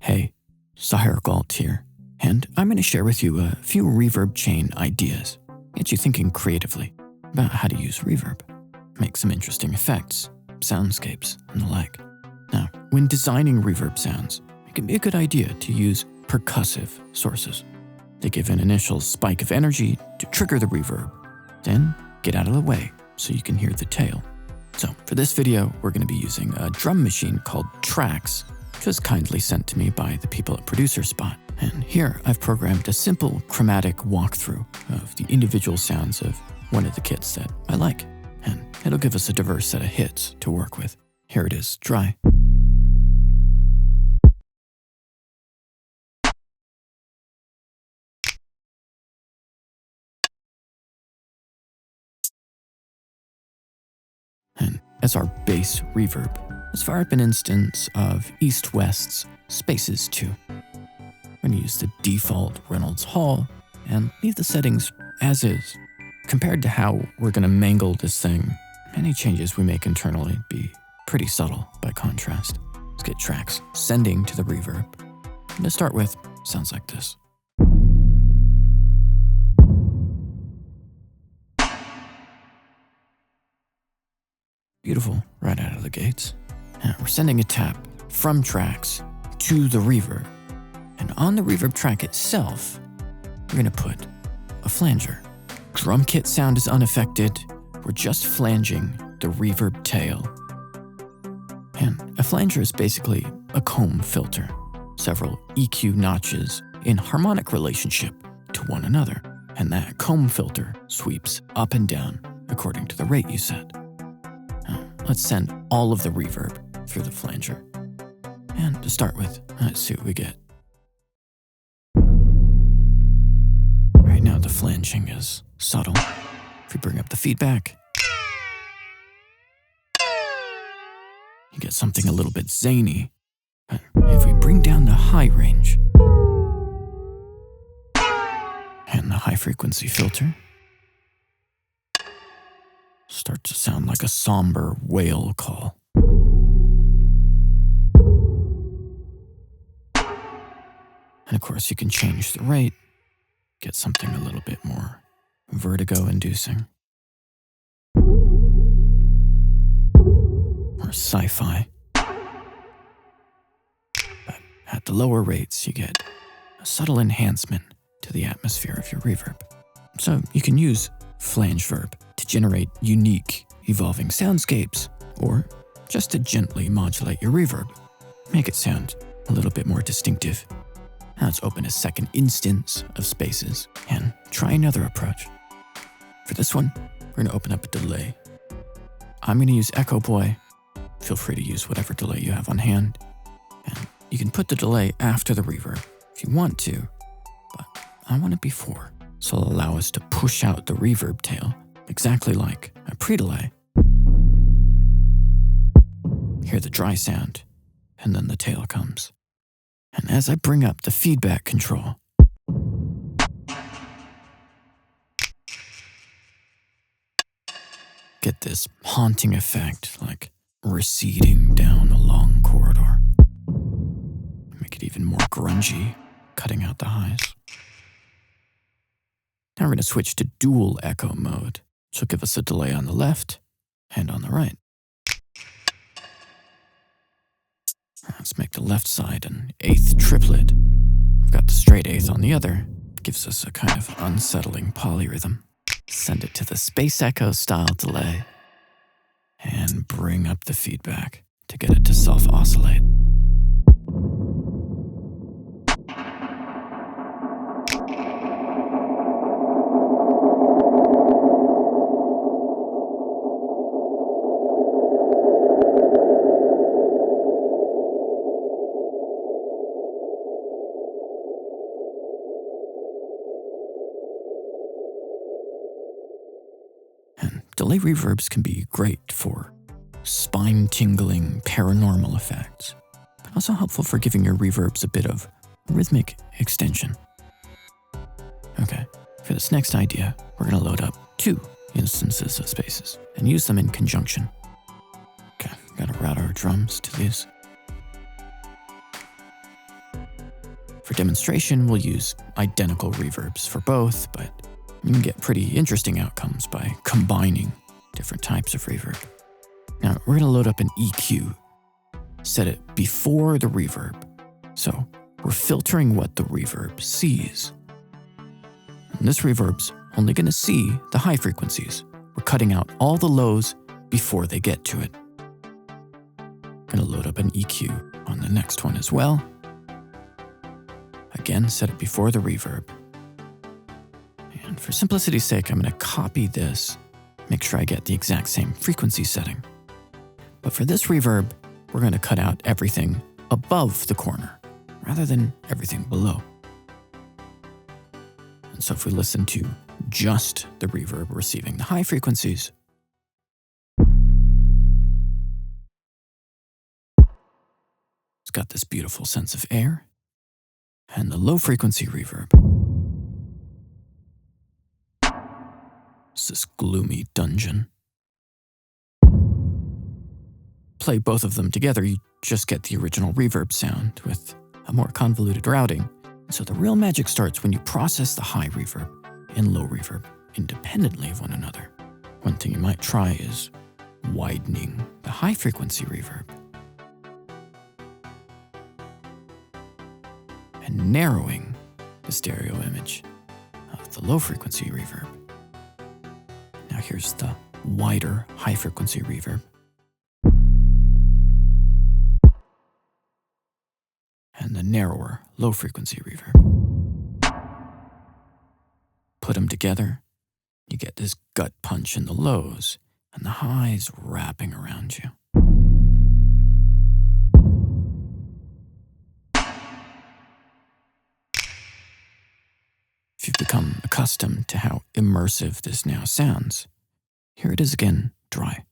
Hey, Saher Galt here, and I'm going to share with you a few reverb chain ideas, get you thinking creatively about how to use reverb, make some interesting effects, soundscapes, and the like. Now, when designing reverb sounds, it can be a good idea to use percussive sources. They give an initial spike of energy to trigger the reverb, then get out of the way so you can hear the tail. So for this video, we're going to be using a drum machine called Tracks, which was kindly sent to me by the people at Producer Spot. And here I've programmed a simple chromatic walkthrough of the individual sounds of one of the kits that I like. And it'll give us a diverse set of hits to work with. Here it is, dry. And as our bass reverb, let's fire up an instance of East-West's Spaces 2. We're going to use the default Reynolds Hall and leave the settings as is. Compared to how we're going to mangle this thing, any changes we make internally be pretty subtle by contrast. Let's get Tracks sending to the reverb. And to start with, sounds like this. Beautiful, right out of the gates. Now we're sending a tap from Tracks to the reverb. And on the reverb track itself, we're going to put a flanger. Drum kit sound is unaffected. We're just flanging the reverb tail. And a flanger is basically a comb filter, several EQ notches in harmonic relationship to one another. And that comb filter sweeps up and down according to the rate you set. Let's send all of the reverb through the flanger. And to start with, let's see what we get. Right now the flanging is subtle. If we bring up the feedback, you get something a little bit zany. But if we bring down the high range and the high frequency filter, starts to sound like a somber whale call. And of course you can change the rate, get something a little bit more vertigo-inducing. Or sci-fi. But at the lower rates you get a subtle enhancement to the atmosphere of your reverb. So you can use flange verb to generate unique, evolving soundscapes, or just to gently modulate your reverb, make it sound a little bit more distinctive. Now let's open a second instance of Spaces and try another approach. For this one, we're going to open up a delay. I'm going to use Echo Boy. Feel free to use whatever delay you have on hand. And you can put the delay after the reverb if you want to, but I want it before. So it'll allow us to push out the reverb tail, exactly like a pre-delay. Hear the dry sound, and then the tail comes. And as I bring up the feedback control, get this haunting effect, like receding down a long corridor. Make it even more grungy, cutting out the highs. Now we're going to switch to dual echo mode, which will give us a delay on the left and on the right. Let's make the left side an eighth triplet. We've got the straight eighth on the other. It gives us a kind of unsettling polyrhythm. Send it to the space echo style delay and bring up the feedback to get it to self-oscillate. Delay reverbs can be great for spine-tingling paranormal effects, but also helpful for giving your reverbs a bit of rhythmic extension. Okay, for this next idea, we're going to load up 2 instances of Spaces and use them in conjunction. Okay, gotta route our drums to these. For demonstration, we'll use identical reverbs for both, but you can get pretty interesting outcomes by combining different types of reverb. Now, we're gonna load up an EQ, set it before the reverb, so we're filtering what the reverb sees. And this reverb's only gonna see the high frequencies. We're cutting out all the lows before they get to it. Gonna load up an EQ on the next one as well. Again, set it before the reverb. And for simplicity's sake, I'm gonna copy this, make sure I get the exact same frequency setting. But for this reverb, we're gonna cut out everything above the corner, rather than everything below. And so if we listen to just the reverb receiving the high frequencies, it's got this beautiful sense of air, and the low frequency reverb, it's this gloomy dungeon. Play both of them together, you just get the original reverb sound with a more convoluted routing. So the real magic starts when you process the high reverb and low reverb independently of one another. One thing you might try is widening the high frequency reverb and narrowing the stereo image of the low frequency reverb. Now here's the wider high frequency reverb. And the narrower low frequency reverb. Put them together, you get this gut punch in the lows and the highs wrapping around you. If you've become accustomed to how immersive this now sounds, here it is again, dry.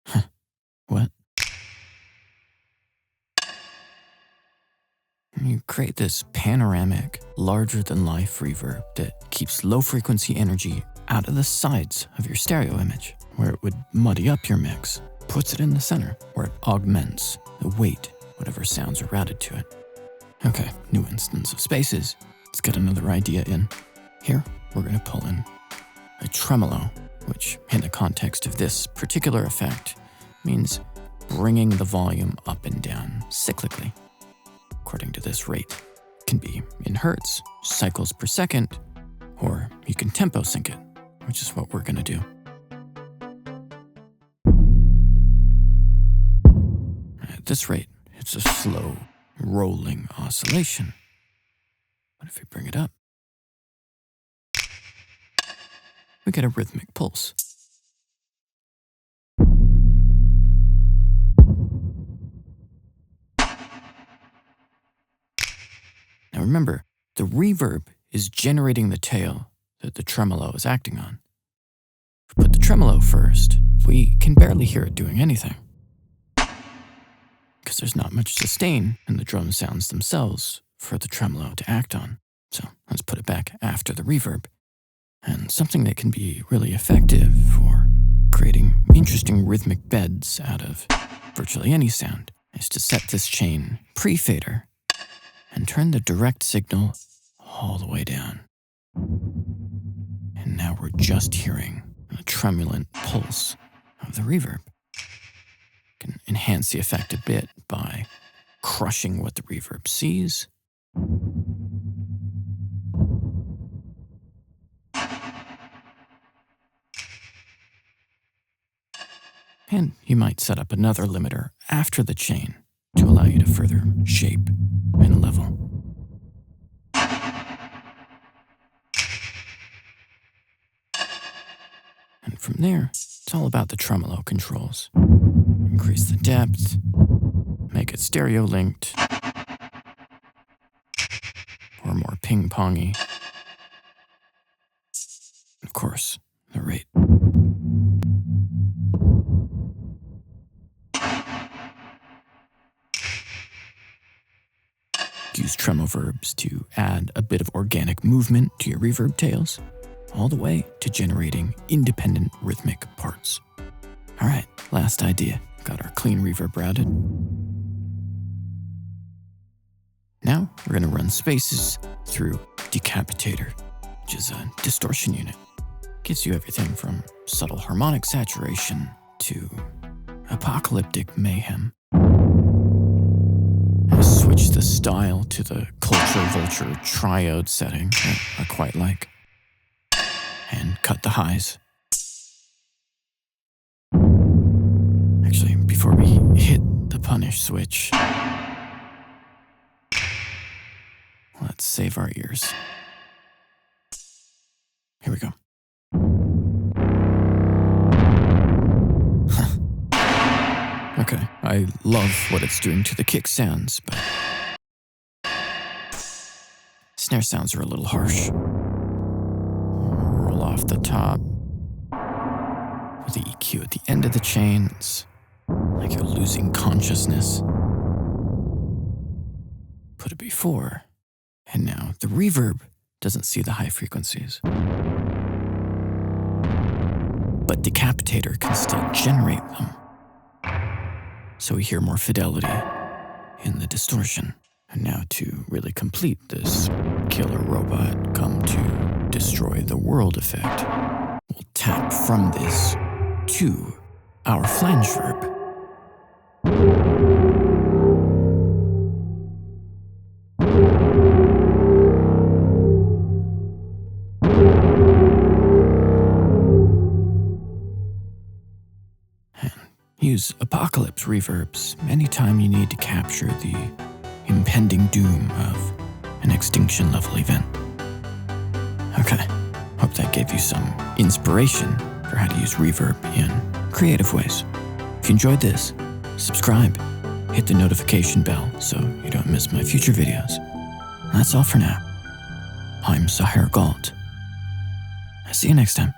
Huh, what? You create this panoramic, larger-than-life reverb that keeps low-frequency energy out of the sides of your stereo image, where it would muddy up your mix, puts it in the center, where it augments the weight, whatever sounds are routed to it. Okay, new instance of spaces. Let's get another idea in. Here, we're going to pull in a tremolo, which, in the context of this particular effect, means bringing the volume up and down cyclically. According to this rate, it can be in hertz, cycles per second, or you can tempo sync it, which is what we're gonna do. At this rate, it's a slow, rolling oscillation. What if we bring it up? We get a rhythmic pulse. Now remember, the reverb is generating the tail that the tremolo is acting on. If we put the tremolo first, we can barely hear it doing anything, because there's not much sustain in the drum sounds themselves for the tremolo to act on. So let's put it back after the reverb. And something that can be really effective for creating interesting rhythmic beds out of virtually any sound is to set this chain pre-fader and turn the direct signal all the way down. And now we're just hearing a tremulant pulse of the reverb. Can enhance the effect a bit by crushing what the reverb sees. And you might set up another limiter after the chain to allow you to further shape and level. And from there, it's all about the tremolo controls. Increase the depth, make it stereo linked, or more ping-pongy. Of course, the rate. Use tremoverbs to add a bit of organic movement to your reverb tails, all the way to generating independent rhythmic parts. All right, last idea. Got our clean reverb routed. Now we're going to run spaces through Decapitator, which is a distortion unit. Gives you everything from subtle harmonic saturation to apocalyptic mayhem. I switched the style to the culture vulture triode setting that I quite like, and cut the highs. Actually, before we hit the punish switch, let's save our ears. Here we go. Okay, I love what it's doing to the kick sounds, but snare sounds are a little harsh. Roll off the top with the EQ at the end of the chain. It's like you're losing consciousness. Put it before, and now the reverb doesn't see the high frequencies. But Decapitator can still generate them. So we hear more fidelity in the distortion. And now to really complete this killer robot come to destroy the world effect, we'll tap from this to our flange verb. Use apocalypse reverbs anytime you need to capture the impending doom of an extinction level event. Okay, hope that gave you some inspiration for how to use reverb in creative ways. If you enjoyed this, subscribe, hit the notification bell so you don't miss my future videos. That's all for now. I'm Saher Galt. I'll see you next time.